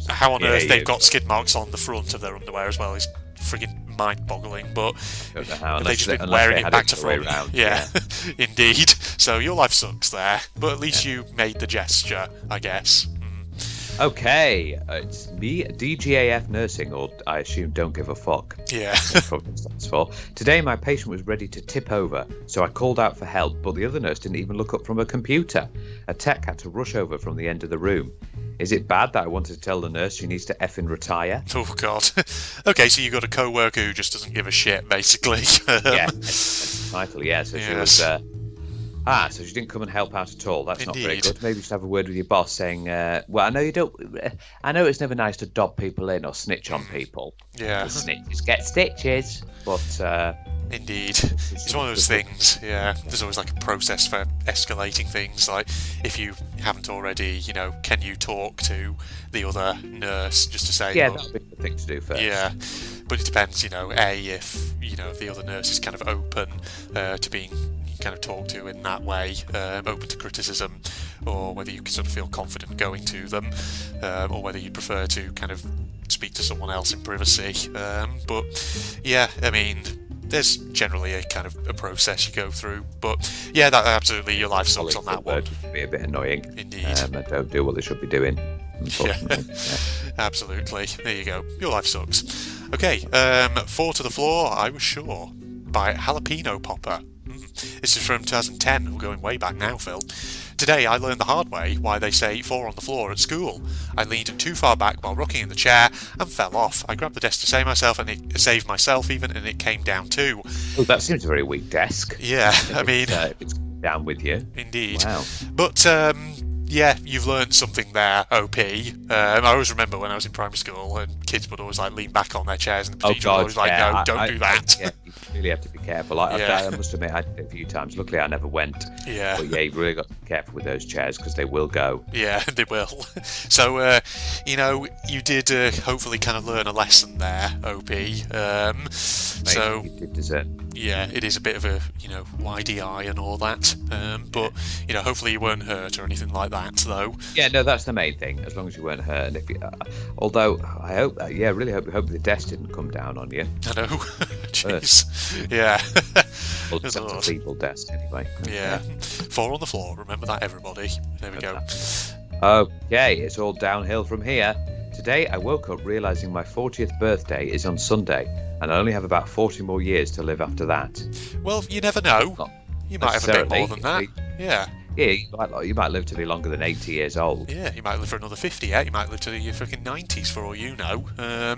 how on earth they've got skid marks on the front of their underwear as well is frigging mind-boggling, but they've just been wearing it back to front. Yeah, indeed. So your life sucks there, but at least you made the gesture, I guess. Okay, it's me, DGAF Nursing, or I assume don't give a fuck. Yeah. That's probably what it stands for. Today my patient was ready to tip over, so I called out for help, but the other nurse didn't even look up from her computer. A tech had to rush over from the end of the room. Is it bad that I wanted to tell the nurse she needs to effing retire? Oh, God. Okay, so you got a co-worker who just doesn't give a shit, basically. Yeah, that's the title, yeah. So she was... so she didn't come and help out at all. That's not very good. Maybe you should have a word with your boss saying, well, I know you don't... I know it's never nice to dob people in or snitch on people. Yeah. The snitches get stitches, but... Indeed. It's one of those things, there's always like a process for escalating things, like if you haven't already, can you talk to the other nurse just to say... Yeah, that would be the thing to do first. Yeah, but it depends, if the other nurse is kind of open to being kind of talked to in that way, open to criticism, or whether you can sort of feel confident going to them, or whether you prefer to kind of speak to someone else in privacy. But yeah, I mean... There's generally a kind of a process you go through, but yeah, that absolutely your life sucks on that one. It can be a bit annoying. Indeed. And don't do what they should be doing. Yeah. Absolutely. There you go. Your life sucks. Okay, 4 to the Floor, I Was Sure, by Jalapeno Popper. This is from 2010. We're going way back now, Phil. Today I learned the hard way why they say 4 on the floor at school. I leaned too far back while rocking in the chair and fell off. I grabbed the desk to save myself, and it came down too. Oh, that seems a very weak desk. Yeah, I mean... if it's down with you. Indeed. Wow. But, yeah, you've learned something there, OP. I always remember when I was in primary school and kids would always lean back on their chairs and the teacher was always no, don't do that. Yeah, you really have to be careful. I must admit, I did it a few times. Luckily, I never went. Yeah. But yeah, you've really got to be careful with those chairs because they will go. Yeah, they will. So, you did hopefully kind of learn a lesson there, OP. So you did deserve. Yeah, it is a bit of a, widey eye and all that. But, hopefully you weren't hurt or anything like that, though. Yeah, no, that's the main thing, as long as you weren't hurt. And if you, although, I hope, really hope the desk didn't come down on you. I know. Jeez. Yeah. Well, it's a feeble desk, anyway. Yeah. 4 on the floor, remember that, everybody. There we go. Okay, it's all downhill from here. Today, I woke up realising my 40th birthday is on Sunday, and I only have about 40 more years to live after that. Well, you never know. You might have a bit more than that. Yeah. Yeah, you might live to be longer than 80 years old. Yeah, you might live for another 50, yeah? You might live to your freaking 90s for all you know. Yeah.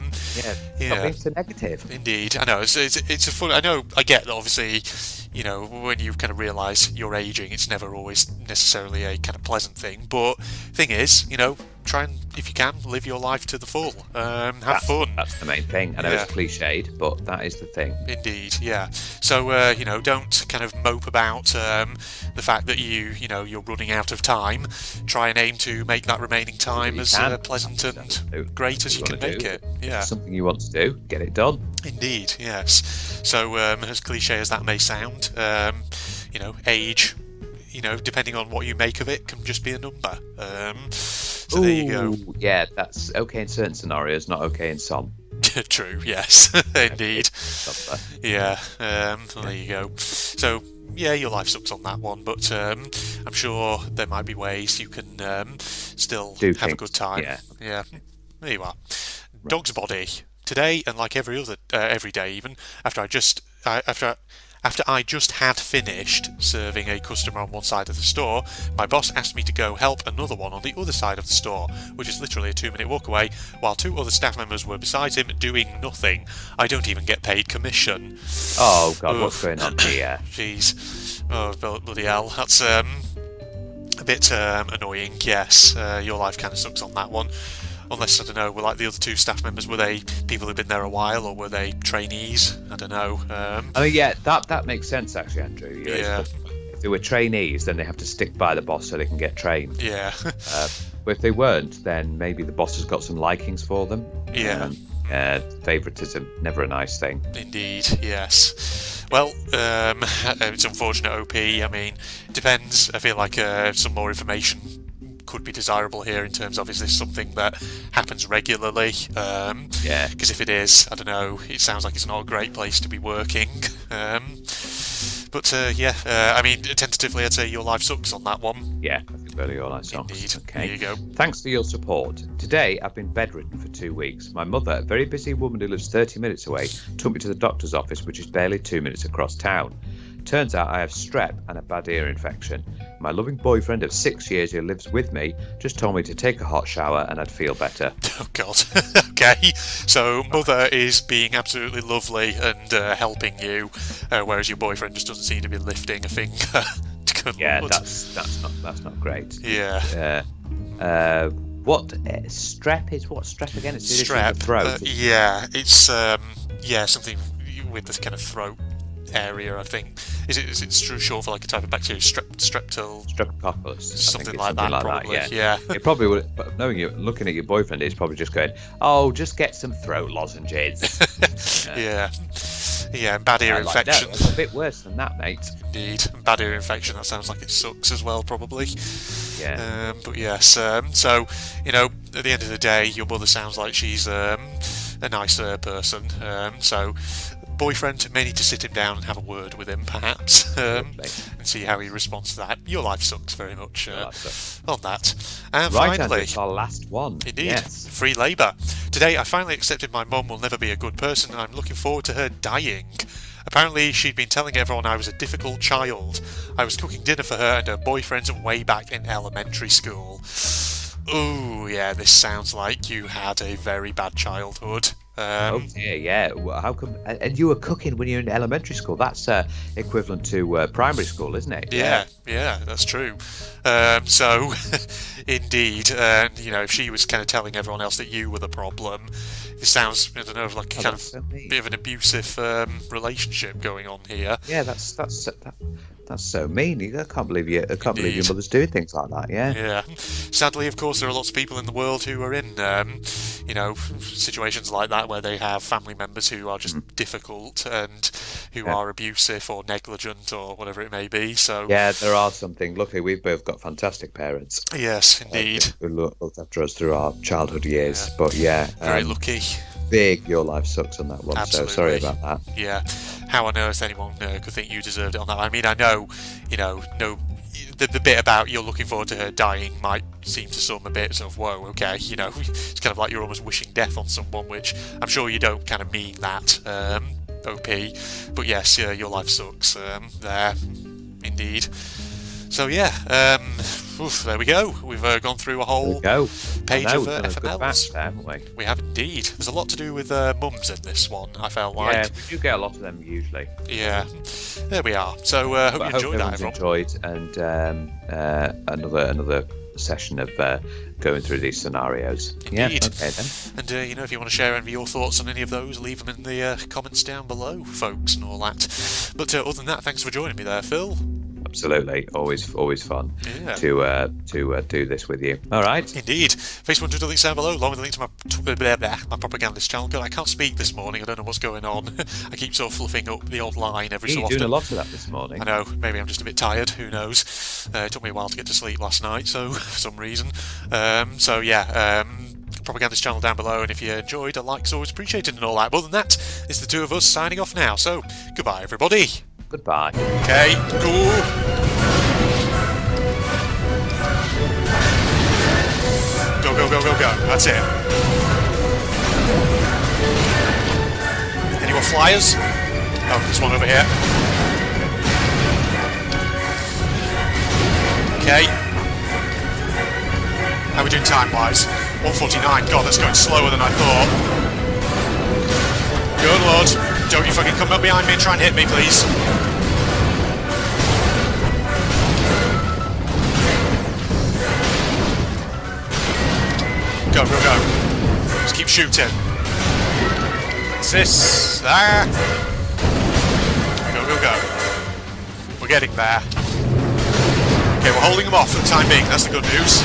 It's a negative. Indeed. I know, it's a fun... I know, I get that, obviously, when you kind of realise you're ageing, it's never always necessarily a kind of pleasant thing. But thing is, try and, if you can, live your life to the full. Have fun. That's the main thing. I know it's cliched, but that is the thing. Indeed, yeah. So, don't kind of mope about the fact that you're running out of time. Try and aim to make that remaining time as pleasant and great as you can make it. Yeah. Something you want to do, get it done. Indeed, yes. So, as cliche as that may sound, age, depending on what you make of it, can just be a number. So there you go. Yeah, that's okay in certain scenarios, not okay in some. True, yes, indeed. Yeah, well, there you go. So, yeah, your life sucks on that one, but I'm sure there might be ways you can still have a good time. Yeah. There you are. Right. Dog's body. Today, and like every day even, after I just had finished serving a customer on one side of the store, my boss asked me to go help another one on the other side of the store, which is literally a 2-minute walk away, while 2 other staff members were beside him doing nothing. I don't even get paid commission. Oh, God, what's going on here? Jeez. Oh, bloody hell. That's a bit annoying, yes. Your life kind of sucks on that one. Unless, I don't know, were like the other 2 staff members, were they people who'd been there a while, or were they trainees? I don't know. That makes sense, actually, Andrew. Yeah. If they were trainees, then they have to stick by the boss so they can get trained. Yeah. But if they weren't, then maybe the boss has got some likings for them. Yeah. Favouritism, never a nice thing. Indeed, yes. Well, it's unfortunate, OP. I mean, it depends. I feel like some more information could be desirable here in terms of, is this something that happens regularly? Because if it is, I don't know, it sounds like it's not a great place to be working. I mean, tentatively I'd say your life sucks on that one. Yeah, I think really your life sucks. Indeed. Okay. There you go. Thanks for your support. Today I've been bedridden for 2 weeks. My mother, a very busy woman who lives 30 minutes away, took me to the doctor's office, which is barely 2 minutes across town. Turns out I have strep and a bad ear infection. My loving boyfriend of 6 years who lives with me just told me to take a hot shower and I'd feel better. Oh, God. Okay. So, mother is being absolutely lovely and helping you, whereas your boyfriend just doesn't seem to be lifting a finger. Yeah, that's not great. Yeah. What strep is? What strep again? It's strep. The throat. Yeah, it's something with this kind of throat area, I think. Is it short for like a type of bacteria? Streptococcus, something like that, probably. Yeah. It probably would. But knowing you, looking at your boyfriend, he's probably just going, "Oh, just get some throat lozenges." Yeah. Bad ear infection. No, it's a bit worse than that, mate. Indeed, bad ear infection. That sounds like it sucks as well, probably. Yeah. But yes. So at the end of the day, your mother sounds like she's a nicer person. So. Boyfriend may need to sit him down and have a word with him, perhaps, and see how he responds to that. Your life sucks very much on that. And right, finally, it's our last one. Indeed, yes. Free labour. Today, I finally accepted my mum will never be a good person, and I'm looking forward to her dying. Apparently, she'd been telling everyone I was a difficult child. I was cooking dinner for her and her boyfriends way back in elementary school. Ooh, yeah, this sounds like you had a very bad childhood. Oh dear, yeah. How come? And you were cooking when you were in elementary school? That's equivalent to primary school, isn't it? Yeah, that's true. So, indeed, if she was kind of telling everyone else that you were the problem, it sounds, I don't know, like kind of so bit of an abusive relationship going on here. Yeah, that's so mean. I can't believe your mother's doing things like that. Yeah. Yeah. Sadly, of course, there are lots of people in the world who are in, situations like that where they have family members who are just difficult and who are abusive or negligent or whatever it may be. So yeah, there are something. Luckily, we've both got fantastic parents. Yes, indeed. Who looked after us through our childhood years. Yeah. But yeah, very lucky. Big, your life sucks on that one. Absolutely. So sorry about that. Yeah. How on earth anyone could think you deserved it on that? I mean, I know, no. The bit about you're looking forward to her dying might seem to some a bit sort of, whoa, okay, it's kind of like you're almost wishing death on someone, which I'm sure you don't kind of mean that, OP. But yes, your life sucks there, indeed. So yeah, there we go. We've gone through a whole page of FMLs. Haven't we? We have indeed. There's a lot to do with mums in this one, I felt like. Yeah, we do get a lot of them usually. Yeah, there we are. So hope you enjoyed that, everyone. Enjoyed, and another session of going through these scenarios. Indeed. Yeah, okay then. And if you want to share any of your thoughts on any of those, leave them in the comments down below, folks, and all that. But other than that, thanks for joining me there, Phil. Absolutely, always fun to do this with you. All right, indeed. Facebook and Twitter links down below, along with the link to my propagandist channel. God, I can't speak this morning. I don't know what's going on. I keep sort of fluffing up the old line every so often. You're doing a lot of that this morning. I know. Maybe I'm just a bit tired. Who knows? It took me a while to get to sleep last night, so for some reason. Propagandist channel down below, and if you enjoyed, a like's always appreciated and all that. But other than that, it's the two of us signing off now. So goodbye, everybody. Goodbye. Okay, go. Go. That's it. Any more flyers? Oh, there's one over here. Okay. How are we doing time-wise? 1:49. God, that's going slower than I thought. Good Lord. Don't you fucking come up behind me and try and hit me, please. Go. Just keep shooting. What's this? There. Go. We're getting there. Okay, we're holding them off for the time being. That's the good news.